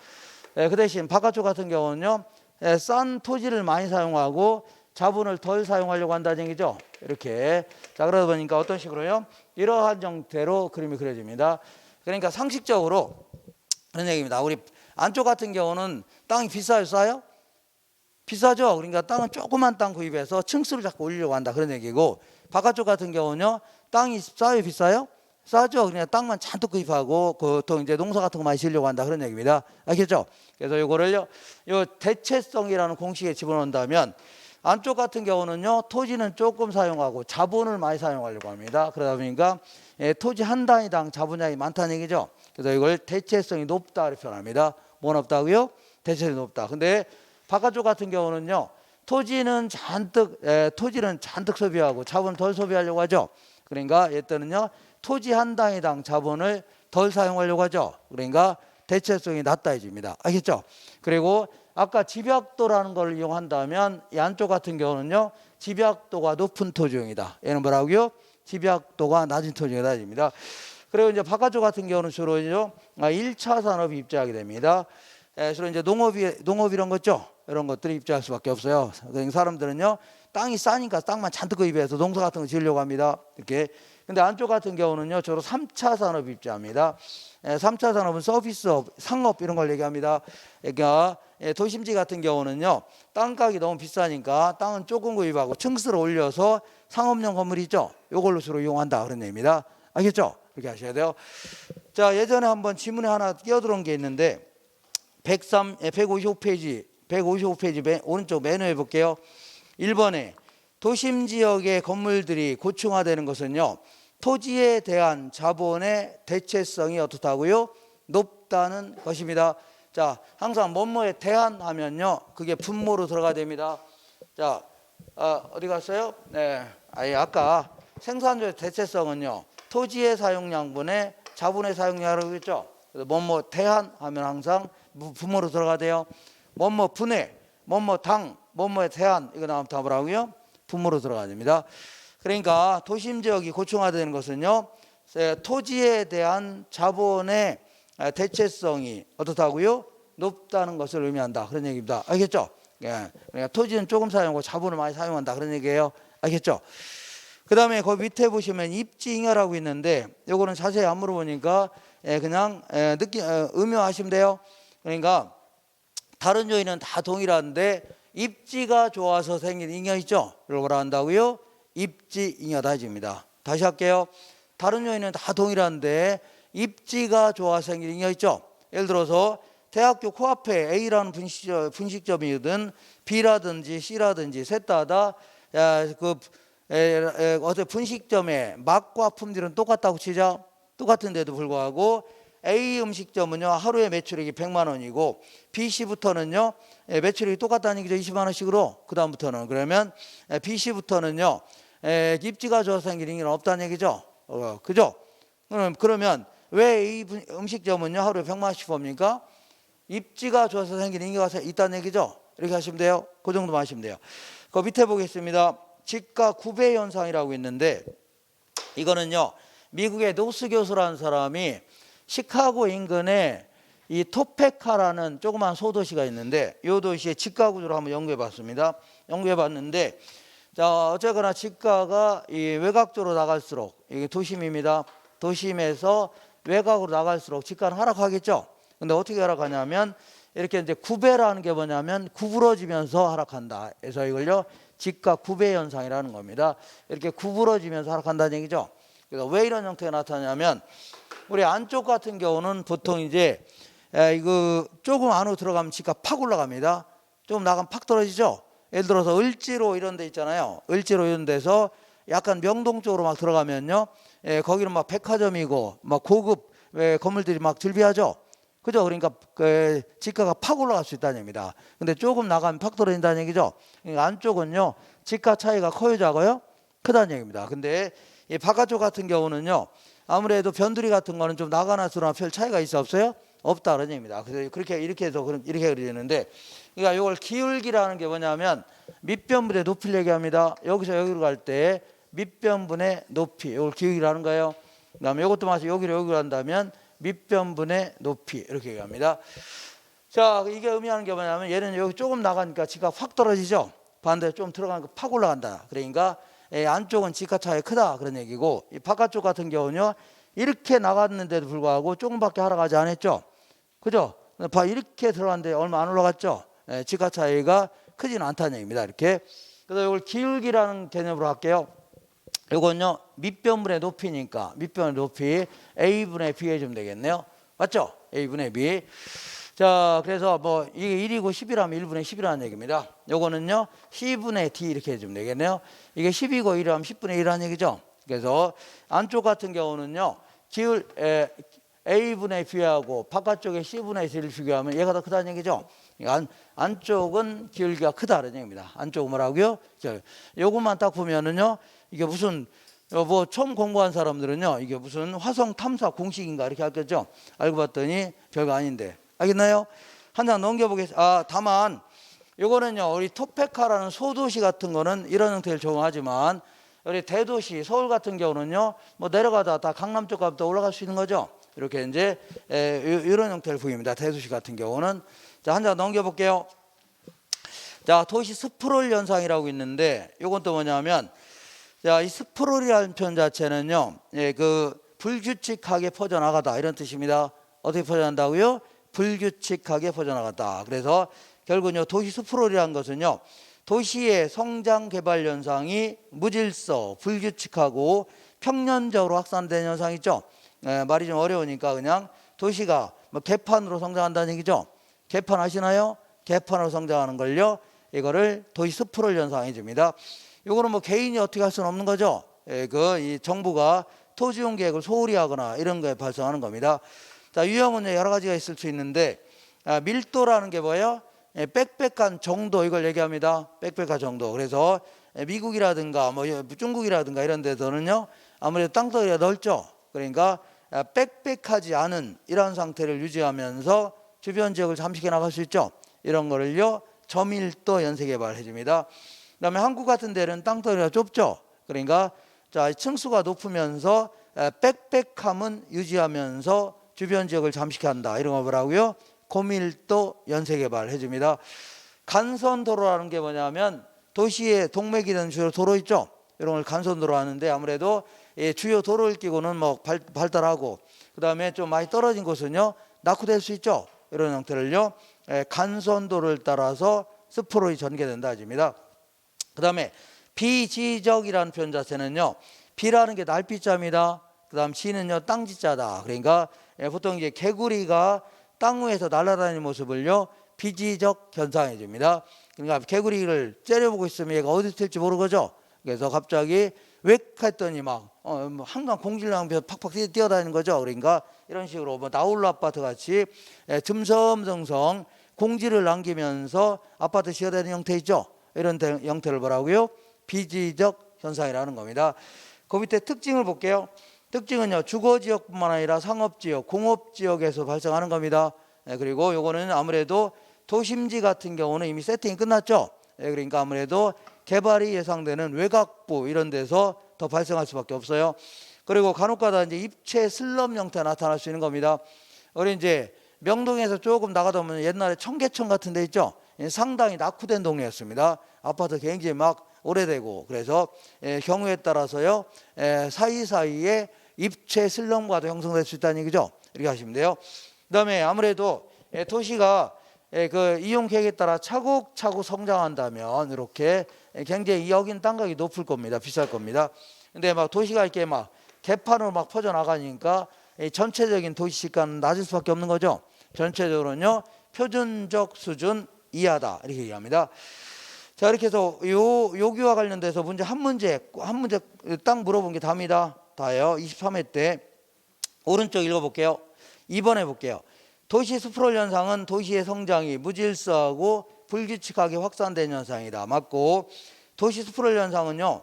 그 대신 바깥쪽 같은 경우는요, 싼 토지를 많이 사용하고 자본을 덜 사용하려고 한다는 얘기죠. 이렇게. 자, 그러다 보니까 어떤 식으로요? 이러한 형태로 그림이 그려집니다. 그러니까 상식적으로 그런 얘기입니다. 우리 안쪽 같은 경우는 땅이 비싸요, 싸요? 비싸죠. 그러니까 땅은 조그만 땅 구입해서 층수를 자꾸 올리려고 한다, 그런 얘기고, 바깥쪽 같은 경우는요, 땅이 싸요, 비싸요? 싸죠. 그냥 땅만 잔뜩 구입하고 보통 이제 농사 같은 거 많이 지으려고 한다, 그런 얘기입니다. 알겠죠? 그래서 이거를요, 요 대체성이라는 공식에 집어넣는다면 안쪽 같은 경우는요, 토지는 조금 사용하고 자본을 많이 사용하려고 합니다. 그러다 보니까 토지 한 단위당 자본량이 많다는 얘기죠. 그래서 이걸 대체성이 높다 이렇게 표현합니다. 뭐 높다고요? 대체성이 높다. 근데 바깥쪽 같은 경우는요, 토지는 잔뜩 소비하고 자본을 덜 소비하려고 하죠. 그러니까 얘때는요, 토지 한 단위당 자본을 덜 사용하려고 하죠. 그러니까 대체성이 낮다 해집니다. 알겠죠? 그리고 아까 집약도라는 걸 이용한다면 이 안쪽 같은 경우는요, 집약도가 높은 토지용이다. 얘는 뭐라고요? 집약도가 낮은 토지용이다 해집니다. 그리고 이제 바깥쪽 같은 경우는 주로 1차 산업이 입주하게 됩니다. 주로 이제 농업 이런 거죠. 이런 것들이 입주할 수밖에 없어요. 그러니까 사람들은요, 땅이 싸니까 땅만 잔뜩 구입해서 농사 같은 거 지으려고 합니다. 이렇게. 근데 안쪽 같은 경우는요, 주로 3차 산업이 입주합니다. 3차 산업은 서비스업, 상업 이런 걸 얘기합니다. 그러니까 도심지 같은 경우는요, 땅값이 너무 비싸니까 땅은 조금 구입하고 층수를 올려서 상업용 건물 있죠. 이걸로 주로 이용한다, 그런 얘기입니다. 알겠죠? 그렇게 하셔야 돼요. 자, 예전에 한번 지문에 하나 끼어들어온 게 있는데 155페이지 오른쪽 메뉴에 볼게요. 1번에 도심 지역의 건물들이 고층화되는 것은요, 토지에 대한 자본의 대체성이 어떻다고요? 높다는 것입니다. 자, 항상 뭐뭐에 대한 하면요, 그게 분모로 들어가야 됩니다. 자, 어디 갔어요? 네, 아까 생산자의 대체성은요, 토지의 사용량분의 자본의 사용량이라고 했죠. 그래서 뭐뭐 대한 하면 항상 분모로 들어가야 돼요. 뭐뭐 분해, 뭐뭐 당, 뭐뭐에 대한, 이거 나오면 다 뭐라고요? 분모로 들어가야 됩니다. 그러니까 도심 지역이 고층화되는 것은요, 토지에 대한 자본의 대체성이 어떻다고요? 높다는 것을 의미한다, 그런 얘기입니다. 알겠죠? 예. 그러니까 토지는 조금 사용하고 자본을 많이 사용한다, 그런 얘기예요. 알겠죠? 그 다음에 거기 밑에 보시면 입지잉여라고 있는데, 요거는 자세히 안 물어보니까 그냥 음요하시면 돼요. 그러니까 다른 요인은 다 동일한데 입지가 좋아서 생긴 잉여 있죠? 이걸 뭐라 한다고요? 입지잉여다 해집니다. 다시 할게요. 다른 요인은 다 동일한데 입지가 좋아서 생긴 잉여 있죠? 예를 들어서 대학교 코앞에 A라는 분식점이든 B라든지 C라든지 셋 다 어떤 분식점의 맛과 품질은 똑같다고 치자. 똑같은데도 불구하고 A 음식점은요, 하루에 매출액이 100만 원이고 BC부터는요, 매출액이 똑같다는 얘기죠. 20만 원씩으로. 그 다음부터는. 그러면 BC부터는요, 입지가 좋아서 생긴 잉여는 없다는 얘기죠. 그죠? 그러면 왜 A 음식점은요, 하루에 100만 원씩 법니까? 입지가 좋아서 생긴 잉여가 있다는 얘기죠. 이렇게 하시면 돼요. 그 정도만 하시면 돼요. 그 밑에 보겠습니다. 지가 구배 현상이라고 있는데, 이거는요, 미국의 노스 교수라는 사람이 시카고 인근에 이 토페카라는 조그만 소도시가 있는데, 이 도시의 지가 구조를 한번 연구해 봤습니다. 연구해 봤는데, 자, 어쨌거나 지가가 이 외곽쪽으로 나갈수록, 이게 도심입니다. 도심에서 외곽으로 나갈수록 지가는 하락하겠죠. 근데 어떻게 하락하냐면, 이렇게 이제 구배라는 게 뭐냐면 구부러지면서 하락한다. 그래서 이걸요, 지가 구배 현상이라는 겁니다. 이렇게 구부러지면서 하락한다는 얘기죠. 그래서 왜 이런 형태가 나타나냐면, 우리 안쪽 같은 경우는 보통 이제 이거 조금 안으로 들어가면 지가 팍 올라갑니다. 조금 나가면 팍 떨어지죠. 예를 들어서 을지로 이런 데 있잖아요. 을지로 이런 데서 약간 명동 쪽으로 막 들어가면요, 거기는 막 백화점이고 막 고급 건물들이 막 즐비하죠. 그죠? 그러니까 지가가 팍 올라갈 수 있다는 얘기입니다. 근데 조금 나가면 팍 떨어진다는 얘기죠. 그러니까 안쪽은요, 지가 차이가 커요, 작아요? 크다는 얘기입니다. 근데 이 바깥쪽 같은 경우는요, 아무래도 변두리 같은 거는 좀 나가나 들어나 별 차이가 있어 없어요? 없다 그런 얘기입니다. 그래서 그렇게 이렇게 해서 이렇게 그리는데, 그러니까 이걸 기울기라는 게 뭐냐면 밑변분의 높이를 얘기합니다. 여기서 여기로 갈 때 밑변분의 높이, 이걸 기울기라는 거예요. 그다음에 이것도 마찬가지 여기로 한다면 밑변분의 높이 이렇게 얘기합니다. 자, 이게 의미하는 게 뭐냐면 얘는 여기 조금 나가니까 지가 확 떨어지죠. 반대로 좀 들어가니까 팍 올라간다. 그러니까 안쪽은 지가 차이 크다 그런 얘기고, 이 바깥쪽 같은 경우는요, 이렇게 나갔는데도 불구하고 조금밖에 하락하지 않았죠. 그죠? 이렇게 들어갔는데 얼마 안 올라갔죠. 지가 차이가 크지는 않다는 얘기입니다. 이렇게. 그래서 이걸 기울기라는 개념으로 할게요. 이건요, 밑변분의 높이니까 밑변의 높이 A분의 B 해주면 되겠네요. 맞죠? A분의 B. 자, 그래서 뭐 이게 1이고 10이라면 1분의 10이라는 얘기입니다. 요거는요, C분의 D 이렇게 해주면 되겠네요. 이게 10이고 1이라면 10분의 1이라는 얘기죠. 그래서 안쪽 같은 경우는요, A분의 B하고 바깥쪽에 C분의 D를 비교하면 얘가 더 크다는 얘기죠. 안쪽은 기울기가 크다는 얘기입니다. 안쪽은 뭐라고요? 요것만 딱 보면은요, 이게 무슨 뭐 처음 공부한 사람들은요, 이게 무슨 화성 탐사 공식인가 이렇게 하겠죠. 알고 봤더니 별거 아닌데. 알겠나요? 한 장 넘겨보겠습니다. 다만 요거는요, 우리 토페카라는 소도시 같은 거는 이런 형태를 적용하지만, 우리 대도시 서울 같은 경우는요, 뭐 내려가다 다 강남 쪽 가부터 올라갈 수 있는 거죠. 이렇게 이제 이런 형태를 보입니다. 대도시 같은 경우는. 자, 한 장 넘겨볼게요. 자, 도시 스프롤 현상이라고 있는데, 요건 또 뭐냐면, 자, 이 스프롤이라는 표현 자체는요, 그 불규칙하게 퍼져나가다 이런 뜻입니다. 어떻게 퍼져나간다고요? 불규칙하게 퍼져나갔다. 그래서 결국은요, 도시 스프롤이라는 것은요, 도시의 성장 개발 현상이 무질서, 불규칙하고 평년적으로 확산되는 현상이죠. 말이 좀 어려우니까 그냥 도시가 뭐 개판으로 성장한다는 얘기죠. 개판 아시나요? 개판으로 성장하는 걸요, 이거를 도시 스프롤 현상이 줍니다. 이거는 뭐 개인이 어떻게 할 수는 없는 거죠. 이 정부가 토지용 계획을 소홀히 하거나 이런 거에 발생하는 겁니다. 자, 유형은 여러 가지가 있을 수 있는데, 밀도라는 게 뭐예요? 빽빽한 정도, 이걸 얘기합니다. 빽빽한 정도. 그래서 미국이라든가 뭐 중국이라든가 이런 데서는요, 아무래도 땅덩이가 넓죠. 그러니까 빽빽하지 않은 이런 상태를 유지하면서 주변 지역을 잠식해 나갈 수 있죠. 이런 거를요, 저밀도 연쇄개발 해줍니다. 그다음에 한국 같은 데는 땅덩이가 좁죠. 그러니까 자, 층수가 높으면서 빽빽함은 유지하면서 주변 지역을 잠식해 한다. 이런 거 뭐라고요? 고밀도 연쇄개발 해줍니다. 간선도로라는 게 뭐냐면 도시의 동맥이 되는 주요 도로 있죠. 이런 걸 간선도로 하는데, 아무래도 주요 도로를 끼고는 뭐 발달하고, 그 다음에 좀 많이 떨어진 곳은요, 낙후될 수 있죠. 이런 형태를요, 간선도를 따라서 스프롤이 전개된다 해줍니다. 그 다음에 비지적이라는 표현 자체는요, 비라는 게 날비자입니다. 그 다음 지는요, 땅지자다. 그러니까 보통 이제 개구리가 땅 위에서 날아다니는 모습을요, 비지적 현상해 줍니다. 그러니까 개구리를 째려보고 있으면 얘가 어디 있을지 모르거죠. 그래서 갑자기 웩 했더니 막 항상 공질랑면서 팍팍 뛰어다니는 거죠. 그러니까 이런 식으로 뭐 나홀로 아파트 같이 듬성듬성 공지를 남기면서 아파트 지어다니는 형태 있죠. 이런 형태를 뭐라고요? 비지적 현상이라는 겁니다. 그 밑에 특징을 볼게요. 특징은요, 주거지역뿐만 아니라 상업지역, 공업지역에서 발생하는 겁니다. 그리고 요거는 아무래도 도심지 같은 경우는 이미 세팅이 끝났죠. 그러니까 아무래도 개발이 예상되는 외곽부 이런 데서 더 발생할 수밖에 없어요. 그리고 간혹가다 이제 입체 슬럼 형태 나타날 수 있는 겁니다. 우리 이제 명동에서 조금 나가다 보면 옛날에 청계천 같은 데 있죠. 상당히 낙후된 동네였습니다. 아파트 굉장히 막 오래되고, 그래서 경우에 따라서요, 사이사이에 입체 슬럼과도 형성될 수 있다는 얘기죠. 이렇게 하시면 돼요. 그다음에 아무래도 도시가 그 이용 계획에 따라 차곡차곡 성장한다면 이렇게 굉장히 여긴 땅값이 높을 겁니다. 비쌀 겁니다. 근데 막 도시가 이렇게 막 개판으로 막 퍼져 나가니까 전체적인 도시 시가는 낮을 수밖에 없는 거죠. 전체적으로는요, 표준적 수준 이하다 이렇게 얘기합니다. 자, 이렇게 해서 여기와 관련돼서 한 문제 딱 물어본 게 답니다. 다예요. 23회 때 오른쪽 읽어볼게요. 2번 해볼게요. 도시 스프롤 현상은 도시의 성장이 무질서하고 불규칙하게 확산된 현상이다. 맞고, 도시 스프롤 현상은요,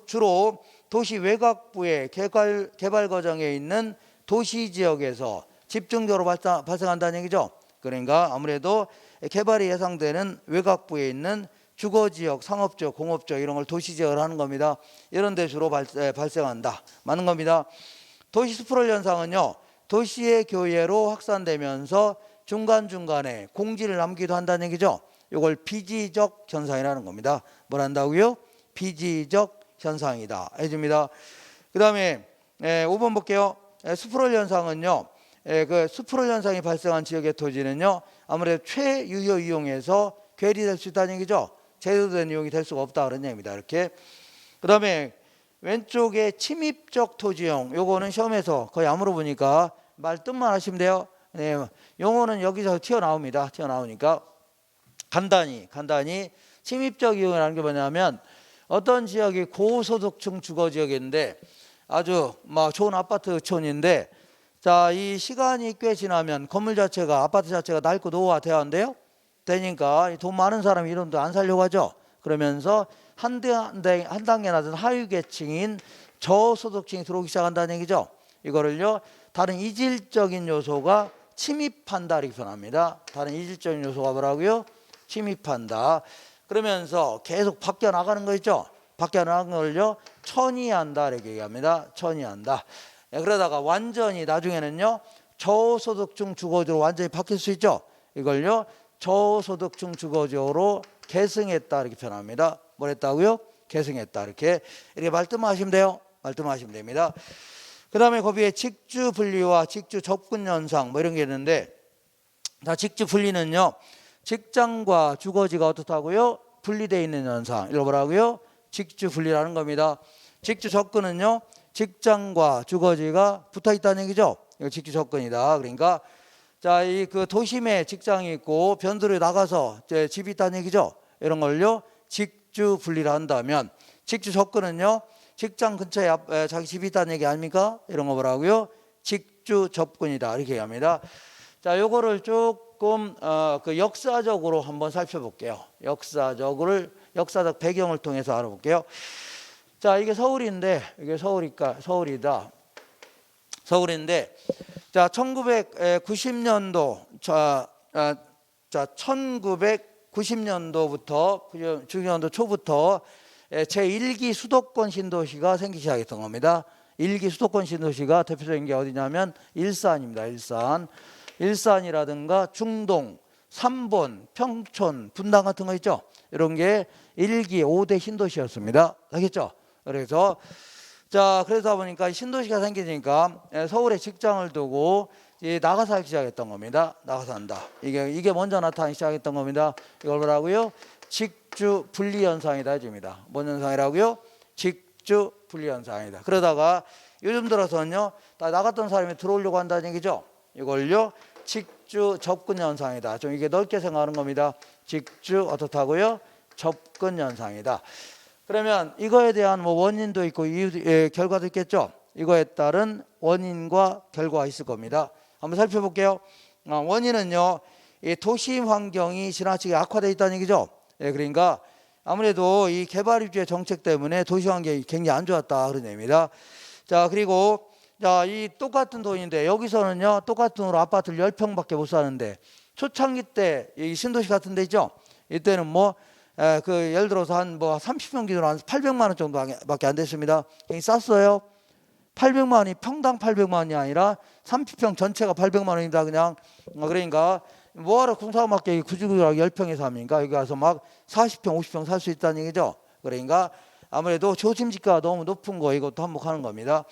주로 도시 외곽부의 개발 과정에 있는 도시 지역에서 집중적으로 발생한다는 얘기죠. 그러니까 아무래도 개발이 예상되는 외곽부에 있는 주거지역, 상업지역, 공업지역 이런 걸 도시지역을 하는 겁니다. 이런 데 주로 발생한다. 맞는 겁니다. 도시 스프롤 현상은요, 도시의 교외로 확산되면서 중간중간에 공지를 남기도 한다는 얘기죠. 이걸 비지적 현상이라는 겁니다. 뭘 한다고요? 비지적 현상이다 해줍니다. 그 다음에 5번 볼게요. 스프롤 현상은요, 그 스프롤 현상이 발생한 지역의 토지는요, 아무래도 최유효 이용에서 괴리될 수 있다는 얘기죠. 제대로 이용이 될 수가 없다 그런 얘기입니다. 이렇게. 그 다음에 왼쪽에 침입적 토지용, 요거는 시험에서 거의 안 물어보니까 말뜻만 하시면 돼요. 네, 용어는 여기서 튀어나옵니다. 튀어나오니까 간단히 침입적 이용이라는 게 뭐냐면, 어떤 지역이 고소득층 주거지역인데 아주 막 좋은 아파트촌인데, 자, 이 시간이 꽤 지나면 건물 자체가, 아파트 자체가 낡고 노후화돼야 한대요. 되니까 돈 많은 사람이 이런 데 안 살려고 하죠. 그러면서 한 단계 낮은 하위 계층인 저소득층이 들어오기 시작한다는 얘기죠. 이거를요, 다른 이질적인 요소가 침입한다 이렇게 표현합니다. 다른 이질적인 요소가 뭐라고요? 침입한다. 그러면서 계속 바뀌어 나가는 거 있죠. 바뀌어 나가는 걸요, 천이한다 이렇게 얘기합니다. 천이한다. 그러다가 완전히 나중에는요, 저소득층 주거지로 완전히 바뀔 수 있죠. 이걸요, 저소득층 주거지로 계승했다 이렇게 표현합니다. 뭘 했다고요? 계승했다. 이렇게 말씀만 하시면 돼요. 말씀만 하시면 됩니다. 그 다음에 거기에 직주 분리와 직주 접근 현상 뭐 이런 게 있는데, 자, 직주 분리는요, 직장과 주거지가 어떻다고요? 분리되어 있는 현상. 이거 뭐라고요? 직주 분리라는 겁니다. 직주 접근은요, 직장과 주거지가 붙어 있다는 얘기죠. 이거 직주 접근이다. 그러니까 자, 이 그 도심에 직장이 있고 변두리에 나가서 집이 있다는 얘기죠. 이런 걸요, 직주 분리를 한다면, 직주 접근은요, 직장 근처에 자기 집이 있다는 얘기 아닙니까? 이런 거 뭐라고요? 직주 접근이다 이렇게 얘기합니다. 자, 요거를 조금 그 역사적으로 한번 살펴볼게요. 역사적 배경을 통해서 알아볼게요. 자, 이게 서울인데, 이게 서울이다. 서울인데, 자, 1990년도, 1990년도부터, 90년도 초부터 제1기 수도권 신도시가 생기기 시작했던 겁니다. 1기 수도권 신도시가 대표적인 게 어디냐면 일산입니다. 일산이라든가 중동, 삼본, 평촌, 분당 같은 거 있죠. 이런 게 1기 5대 신도시였습니다. 알겠죠? 그래서 자, 그러다 보니까 신도시가 생기니까 서울에 직장을 두고 나가 살기 시작했던 겁니다. 나가 산다. 이게 먼저 나타나기 시작했던 겁니다. 이걸 뭐라고요? 직주 분리 현상이다 해줍니다. 뭔 현상이라고요? 직주 분리 현상이다. 그러다가 요즘 들어서는요, 다 나갔던 사람이 들어오려고 한다는 얘기죠. 이걸요, 직주 접근 현상이다. 좀 이게 넓게 생각하는 겁니다. 직주 어떻다고요? 접근 현상이다. 그러면 이거에 대한 뭐 원인도 있고 이유, 결과도 있겠죠. 이거에 따른 원인과 결과가 있을 겁니다. 한번 살펴볼게요. 원인은요, 이 도시 환경이 지나치게 악화되어 있다는 얘기죠. 그러니까 아무래도 이 개발 위주의 정책 때문에 도시 환경이 굉장히 안 좋았다 그런 얘기입니다. 자, 그리고 자, 이 똑같은 돈인데 여기서는요, 똑같은 돈으로 아파트를 10평밖에 못 사는데, 초창기 때 이 신도시 같은 데 있죠. 이때는 뭐 예를 들어서 한 뭐 30평 기준으로 한 800만 원 정도밖에 안 됐습니다. 굉장히 쌌어요. 800만 원이 평당 800만 원이 아니라 30평 전체가 800만 원입니다. 그냥 그러니까 뭐하러 궁사맞게 구질구질하게 10평에 삽니까? 여기 가서 막 40평 50평 살 수 있다는 얘기죠. 그러니까 아무래도 조심지가가 너무 높은 거, 이것도 한몫하는 겁니다.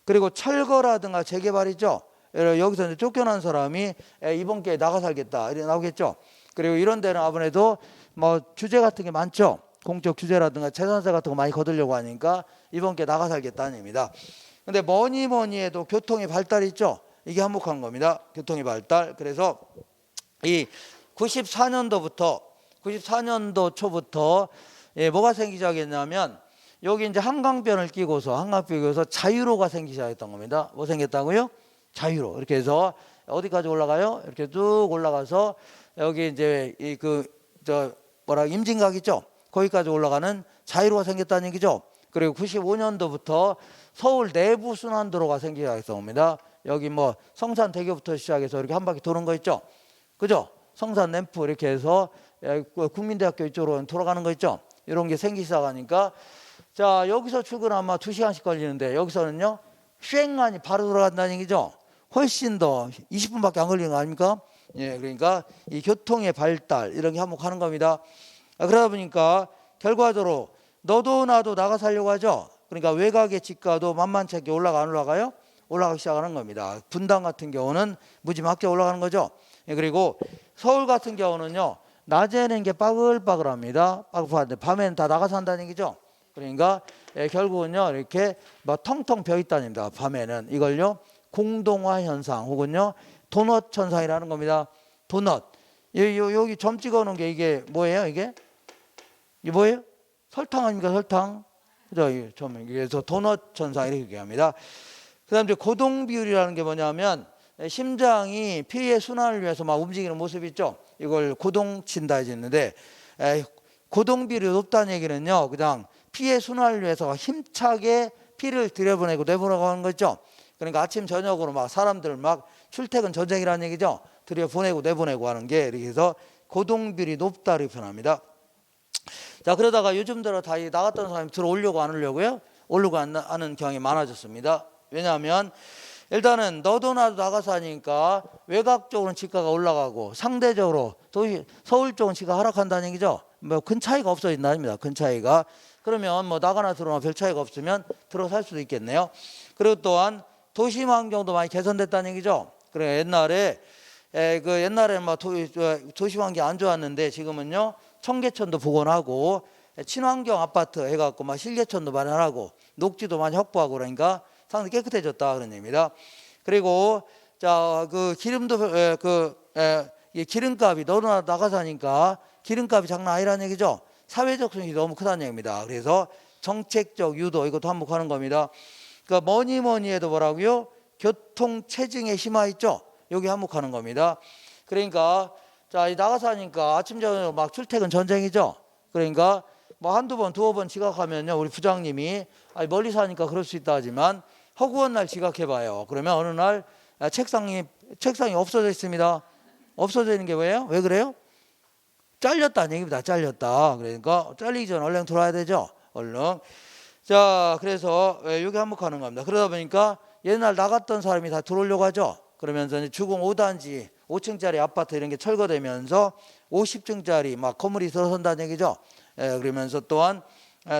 그리고 철거라든가 재개발이죠. 여기서 이제 쫓겨난 사람이 이번 기회에 나가 살겠다 이렇게 나오겠죠. 그리고 이런 데는 아무래도 뭐 규제 같은 게 많죠. 공적 규제라든가 재산세 같은 거 많이 거두려고 하니까 이번 기회에 나가 살겠다는 얘기입니다. 근데 뭐니 해도 교통의 발달이 있죠. 이게 한몫한 겁니다. 교통의 발달. 그래서 이 94년도 초부터 뭐가 생기기 시작했냐면, 여기 이제 한강변을 끼고서 자유로가 생기기 시작했던 겁니다. 뭐 생겼다고요? 자유로. 이렇게 해서 어디까지 올라가요? 이렇게 쭉 올라가서 여기 이제 임진각 있죠? 거기까지 올라가는 자유로가 생겼다는 얘기죠. 그리고 95년도부터 서울 내부 순환도로가 생기기 시작했습니다. 여기 뭐 성산대교부터 시작해서 이렇게 한 바퀴 도는 거 있죠, 그죠? 성산 램프 이렇게 해서 국민대학교 이쪽으로 돌아가는 거 있죠. 이런 게 생기기 시작하니까 자, 여기서 출근 아마 2시간씩 걸리는데 여기서는요 쉥안이 바로 돌아간다는 얘기죠. 훨씬 더 20분밖에 안 걸리는 거 아닙니까? 예, 그러니까 이 교통의 발달 이런 게 한몫하는 겁니다. 그러다 보니까 결과적으로 너도 나도 나가 살려고 하죠. 그러니까 외곽의 집가도 만만치 않게 올라가 안 올라가요? 올라가기 시작하는 겁니다. 분당 같은 경우는 무지막지하게 올라가는 거죠. 예, 그리고 서울 같은 경우는요 낮에는 이게 빠글빠글합니다. 빠글빠글한데 밤에는 다 나가 산다는 얘기죠. 그러니까 결국은요 이렇게 막 텅텅 비어 있다는 얘기입니다. 밤에는 이걸요 공동화 현상 혹은요 도넛 현상이라는 겁니다. 도넛. 여기 점 찍어 놓은 게 이게 뭐예요? 이게 뭐예요? 설탕 아닙니까? 설탕. 그죠? 그래서 도넛 현상 이렇게 얘기합니다. 그다음 이제 고동 비율이라는 게 뭐냐면 심장이 피의 순환을 위해서 막 움직이는 모습 있죠. 이걸 고동친다 했는데 고동 비율이 높다는 얘기는요. 그냥 피의 순환을 위해서 힘차게 피를 들여보내고 내보내고 하는 거죠. 그러니까 아침 저녁으로 막 사람들 막 출퇴근 전쟁이라는 얘기죠. 들여보내고 내보내고 하는 게 이렇게 해서 고동 비율이 높다 이렇게 표현합니다. 자, 그러다가 요즘 들어 다 나갔던 사람이 들어오려고 안 오려고요? 오려고 하는 경향이 많아졌습니다. 왜냐하면 일단은 너도 나도 나가서 하니까 외곽 쪽으로는 집가가 올라가고 상대적으로 서울 쪽은 집가 하락한다는 얘기죠. 뭐 큰 차이가 없어진다입니다. 큰 차이가. 그러면 뭐 나가나 들어오나 별 차이가 없으면 들어 살 수도 있겠네요. 그리고 또한 도심 환경도 많이 개선됐다는 얘기죠. 그래 옛날에 옛날에는 막 도심 환경 안 좋았는데 지금은요 청계천도 복원하고 친환경 아파트 해갖고 막 실개천도 마련하고 녹지도 많이 확보하고 그러니까 상당히 깨끗해졌다 그런 얘기입니다. 그리고 자 그 기름도 기름값이 너도 나가서 하니까 기름값이 장난 아니라는 얘기죠. 사회적 손실이 너무 크다는 얘기입니다. 그래서 정책적 유도 이것도 한몫하는 겁니다. 그러니까 뭐니 해도 뭐라고요? 교통 체증에 심화 있죠. 여기 한몫하는 겁니다. 그러니까 자 나가서 하니까 아침 저녁 막 출퇴근 전쟁이죠. 그러니까 뭐 한두 번 두어 번 지각하면요 우리 부장님이 멀리 사니까 그럴 수 있다 하지만 허구한 날 지각해봐요. 그러면 어느 날 책상이 없어져 있습니다. 없어져 있는 게 왜요? 왜 그래요? 잘렸다는 얘기입니다. 잘렸다. 그러니까 잘리기 전에 얼른 들어와야 되죠. 얼른. 자, 그래서 여기 한몫하는 겁니다. 그러다 보니까 옛날 나갔던 사람이 다 들어오려고 하죠. 그러면서 이제 주공 5단지 5층짜리 아파트 이런 게 철거되면서 50층짜리 막 건물이 들어선다는 얘기죠. 그러면서 또한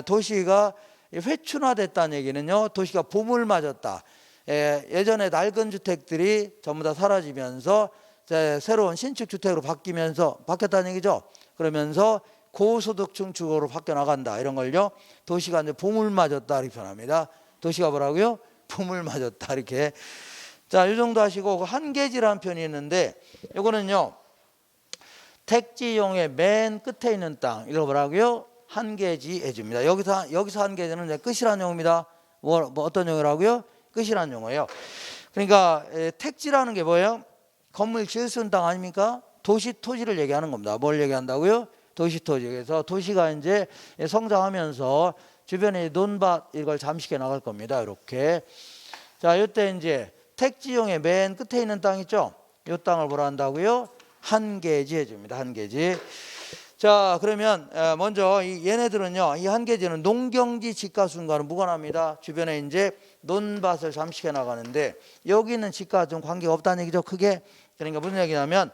도시가 회춘화됐다는 얘기는요. 도시가 봄을 맞았다. 예전에 낡은 주택들이 전부 다 사라지면서 새로운 신축 주택으로 바뀌었다는 얘기죠. 그러면서 고소득층 주거로 바뀌어 나간다. 이런 걸요. 도시가 이제 봄을 맞았다 이렇게 표현합니다. 도시가 뭐라고요? 봄을 맞았다 이렇게. 자, 이 정도 하시고 한계지라는 표현이 있는데 이거는요. 택지용의 맨 끝에 있는 땅 이걸 뭐라고요? 한계지 해줍니다. 여기서 한계지는 이제 끝이라는 용어입니다. 뭐 어떤 용어라고요? 끝이라는 용어예요. 그러니까 택지라는 게 뭐예요? 건물 지을 수 있는 땅 아닙니까? 도시 토지를 얘기하는 겁니다. 뭘 얘기한다고요? 도시 토지. 그래서 도시가 이제 성장하면서 주변에 논밭 이걸 잠식해 나갈 겁니다. 이렇게. 자, 이때 이제 택지용의 맨 끝에 있는 땅 있죠? 이 땅을 뭐라 한다고요? 한계지 해줍니다. 한계지. 자, 그러면 먼저 얘네들은요, 이 한계지는 농경지 집가순과는 무관합니다. 주변에 이제 논밭을 잠식해 나가는데 여기 있는 집가와 좀 관계가 없다는 얘기죠. 크게. 그러니까 무슨 얘기냐면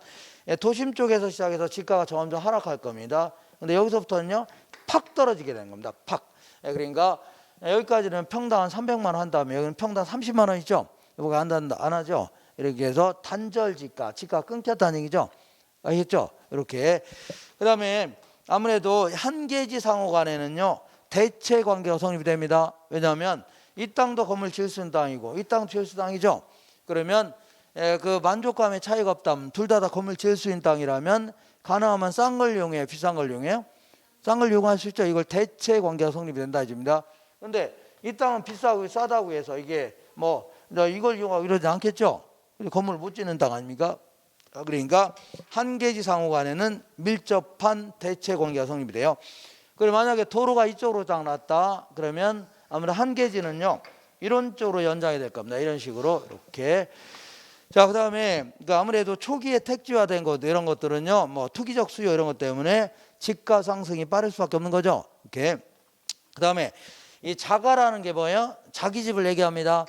도심 쪽에서 시작해서 집가가 점점 하락할 겁니다. 근데 여기서부터는요, 팍 떨어지게 되는 겁니다. 팍. 그러니까 여기까지는 평당 한 300만 원 한 다음에 여기는 평당 30만 원이죠. 이거 안 하죠. 이렇게 해서 단절 집가 끊겼다는 얘기죠. 아시겠죠? 이렇게. 그 다음에 아무래도 한계지 상호 간에는요, 대체 관계가 성립이 됩니다. 왜냐하면 이 땅도 건물 지을 수 있는 땅이고 이 땅도 지을 수 있는 땅이죠. 그러면 그 만족감의 차이가 없다면 둘 다 건물 지을 수 있는 땅이라면 가능하면 싼 걸 이용해요? 비싼 걸 이용해요? 싼 걸 이용할 수 있죠. 이걸 대체 관계가 성립이 된다 해줍니다. 그런데 이 땅은 비싸고 싸다고 해서 이게 뭐 이걸 이용하고 이러지 않겠죠. 건물 못 짓는 땅 아닙니까? 그러니까 한계지 상호 간에는 밀접한 대체 관계가 성립이 돼요. 그리고 만약에 도로가 이쪽으로 딱 났다 그러면 아무래도 한계지는요 이런 쪽으로 연장이 될 겁니다. 이런 식으로 이렇게. 자, 그다음에 아무래도 초기에 택지화된 것 이런 것들은요 뭐 투기적 수요 이런 것 때문에 집가 상승이 빠를 수밖에 없는 거죠. 이렇게. 그다음에 이 자가라는 게 뭐예요? 자기 집을 얘기합니다.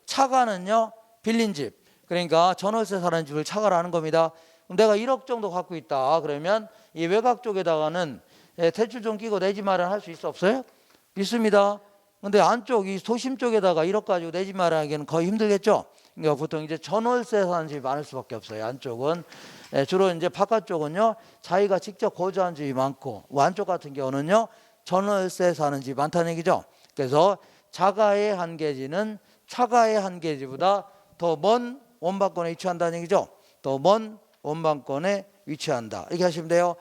차가는요 빌린 집. 그러니까 전월세 사는 집을 차가라는 겁니다. 그럼 내가 1억 정도 갖고 있다 그러면 이 외곽 쪽에다가는 대출 좀 끼고 내 집 마련할 수 있어 없어요? 있습니다. 근데 안쪽 이 도심 쪽에다가 1억 가지고 내 집 마련하기는 거의 힘들겠죠. 그러니까 보통 이제 전월세 사는 집이 많을 수밖에 없어요. 안쪽은 주로 이제 바깥쪽은요 자기가 직접 거주한 집이 많고 안쪽 같은 경우는요 전월세 사는 집이 많다는 얘기죠. 그래서 자가의 한계지는 차가의 한계지보다 더 먼 원방권에 위치한다는 얘기죠. 더 먼 원방권에 위치한다. 이렇게 하시면 돼요.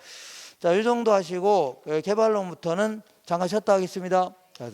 자, 이 정도 하시고 개발론부터는 잠깐 쉬었다 하겠습니다. 자,